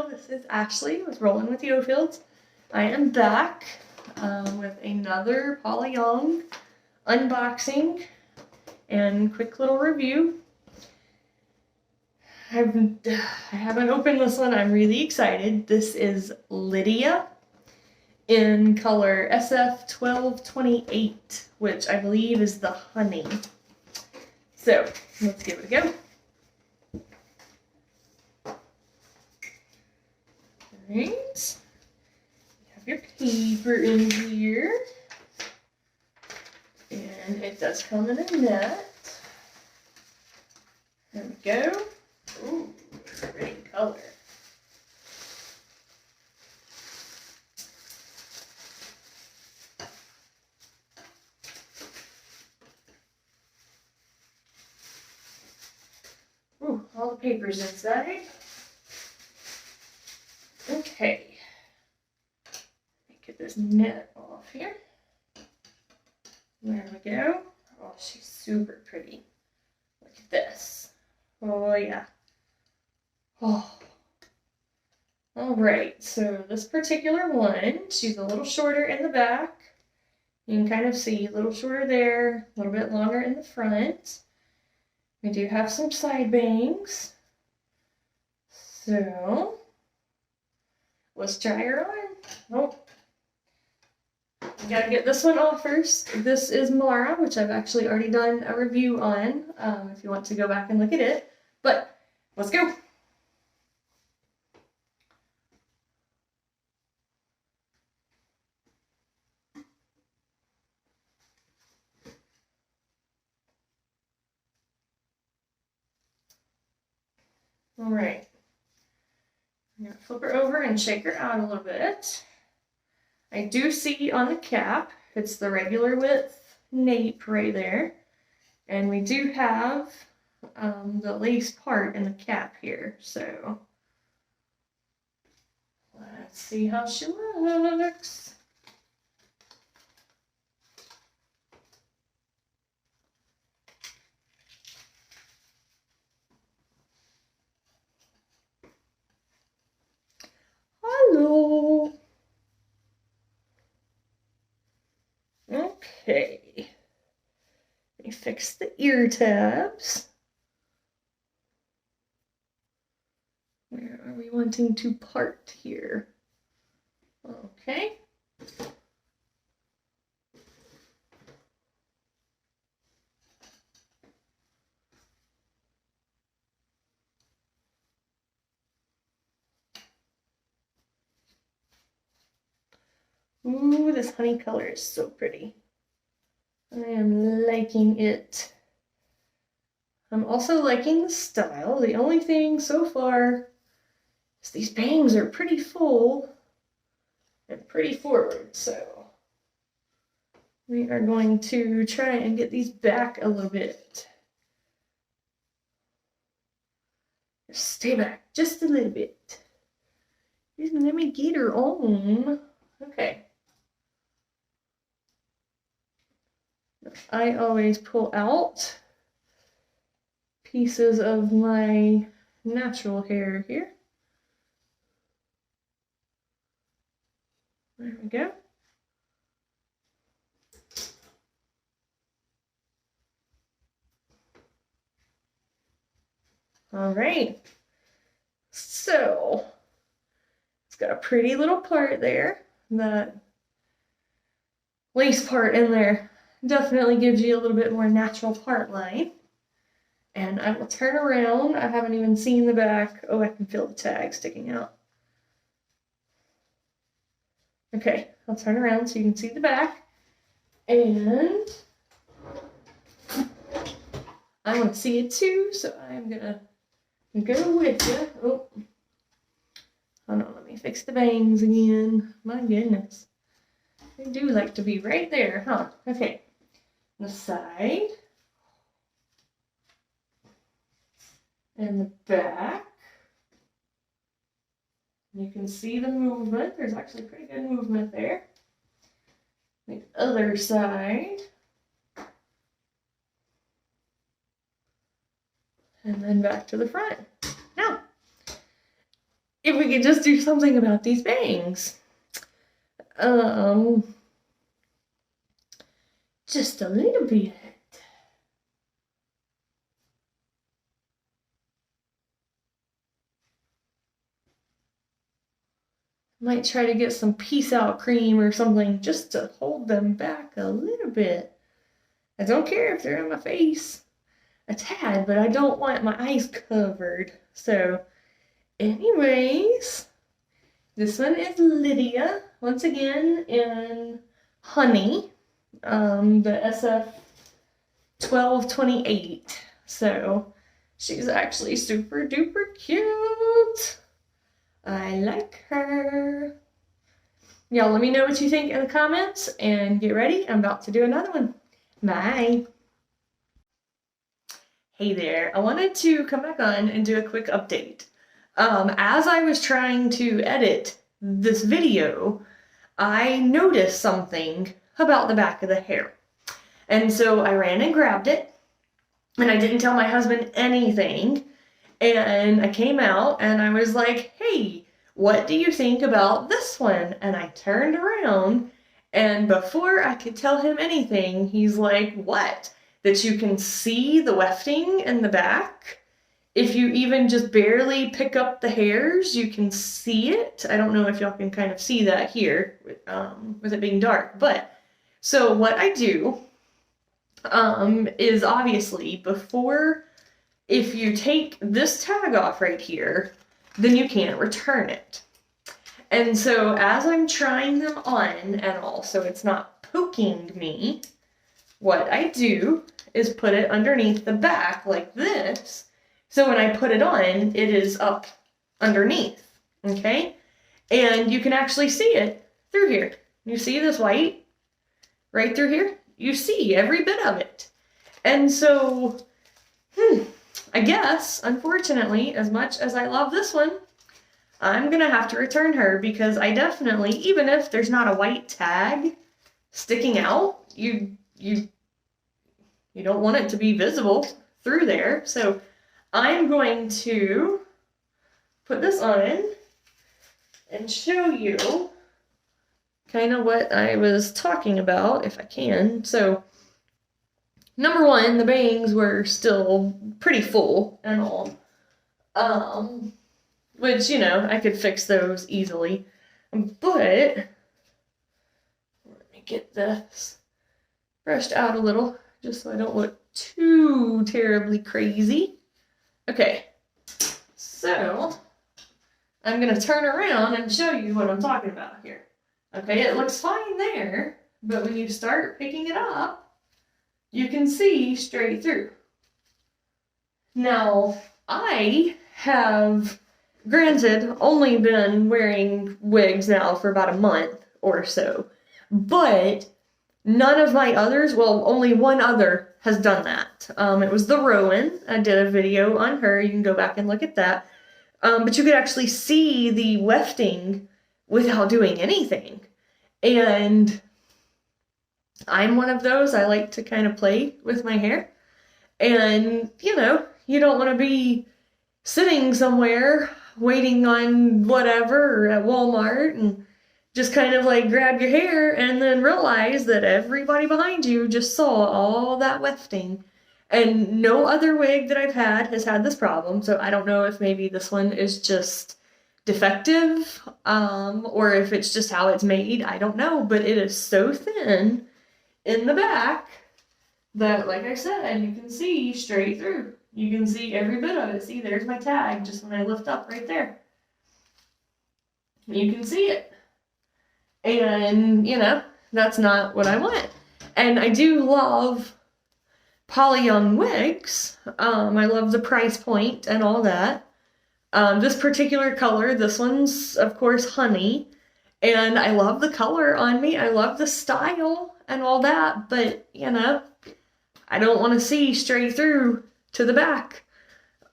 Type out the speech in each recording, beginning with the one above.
Hello, this is Ashley with Rolling with Yofields. I am back with another Paula Young unboxing and quick little review. I haven't opened this one. I'm really excited. This is Lydia in color SF1228, which I believe is the honey. So let's give it a go. Alright, you have your paper in here, and it does come in a net. There we go. Ooh, pretty color. Ooh, all the paper's inside. Okay, get this net off here. There we go. Oh, she's super pretty. Look at this. Oh, yeah. Oh. All right, so this particular one, she's a little shorter in the back. You can kind of see a little shorter there, a little bit longer in the front. We do have some side bangs. So let's try her on. Oh, gotta get this one off first. This is Mara, which I've actually already done a review on, if you want to go back and look at it. But let's go. All right. I'm going to flip her over and shake her out a little bit. I do see on the cap, it's the regular width nape right there. And we do have the lace part in the cap here. So let's see how she looks. Hello. Okay. Let me fix the ear tabs. Where are we wanting to part here? Okay. Ooh, this honey color is so pretty. I am liking it. I'm also liking the style. The only thing so far is these bangs are pretty full and pretty forward, so we are going to try and get these back a little bit. Just stay back just a little bit. Just let me get her on. Okay. I always pull out pieces of my natural hair here. There we go. All right. So it's got a pretty little part there. That lace part in there definitely gives you a little bit more natural part line. And I will turn around. I haven't even seen the back. Oh, I can feel the tag sticking out. Okay, I'll turn around so you can see the back. And I want to see it too, so I'm gonna go with you. Oh, hold on, let me fix the bangs again. My goodness. They do like to be right there, huh? Okay. The side. And the back. You can see the movement. There's actually pretty good movement there. The other side. And then back to the front. Now, if we could just do something about these bangs. Just a little bit. Might try to get some peace out cream or something just to hold them back a little bit. I don't care if they're in my face a tad, but I don't want my eyes covered. So, anyways, this one is Lydia, once again in Honey, the SF 1228. So, she's actually super duper cute. I like her. Y'all let me know what you think in the comments and get ready. I'm about to do another one. Bye. Hey there. I wanted to come back on and do a quick update. As I was trying to edit this video, I noticed something about the back of the hair. And so I ran and grabbed it, and I didn't tell my husband anything. And I came out and I was like, hey, what do you think about this one? And I turned around, and before I could tell him anything, he's like, what? That you can see the wefting in the back? If you even just barely pick up the hairs, you can see it. I don't know if y'all can kind of see that here with it being dark. But so what I do is obviously before, if you take this tag off right here, then you can't return it. And so as I'm trying them on and all, so it's not poking me, what I do is put it underneath the back like this. So when I put it on, it is up underneath, okay? And you can actually see it through here. You see this white right through here? You see every bit of it. And so, I guess, unfortunately, as much as I love this one, I'm gonna have to return her because I definitely, even if there's not a white tag sticking out, you don't want it to be visible through there. So I'm going to put this on and show you kind of what I was talking about, if I can. So number one, the bangs were still pretty full and all, which, you know, I could fix those easily, but let me get this brushed out a little just so I don't look too terribly crazy. Okay, so I'm gonna turn around and show you what I'm talking about here. Okay, it looks fine there, but when you start picking it up, you can see straight through. Now, I have, granted, only been wearing wigs now for about a month or so, but none of my others, well, only one other has done that. It was the Rowan. I did a video on her. You can go back and look at that. But you could actually see the wefting without doing anything. And I'm one of those. I like to kind of play with my hair. And, you know, you don't want to be sitting somewhere waiting on whatever or at Walmart and just kind of like grab your hair and then realize that everybody behind you just saw all that wefting. And no other wig that I've had has had this problem, so I don't know if maybe this one is just defective, or if it's just how it's made, I don't know, but it is so thin in the back that, like I said, you can see straight through. You can see every bit of it. See, there's my tag just when I lift up right there. You can see it. And, you know, that's not what I want. And I do love Paula Young Wigs. I love the price point and all that. This particular color, this one's, of course, Honey. And I love the color on me. I love the style and all that. But, you know, I don't want to see straight through to the back.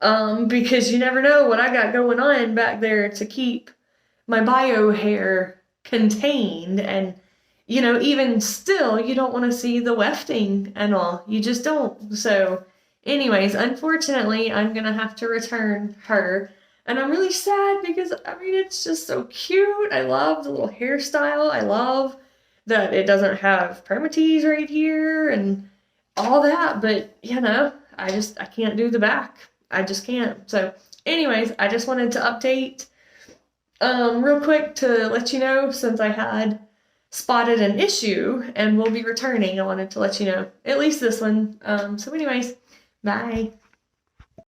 Because you never know what I got going on back there to keep my bio hair contained. And, you know, even still, you don't want to see the wefting and all. You just don't. So, anyways, unfortunately, I'm going to have to return her. And I'm really sad because, I mean, it's just so cute. I love the little hairstyle. I love that it doesn't have permatease right here and all that. But, you know, I can't do the back. I just can't. So anyways, I just wanted to update real quick to let you know, since I had spotted an issue and will be returning. I wanted to let you know, at least this one. So anyways, bye.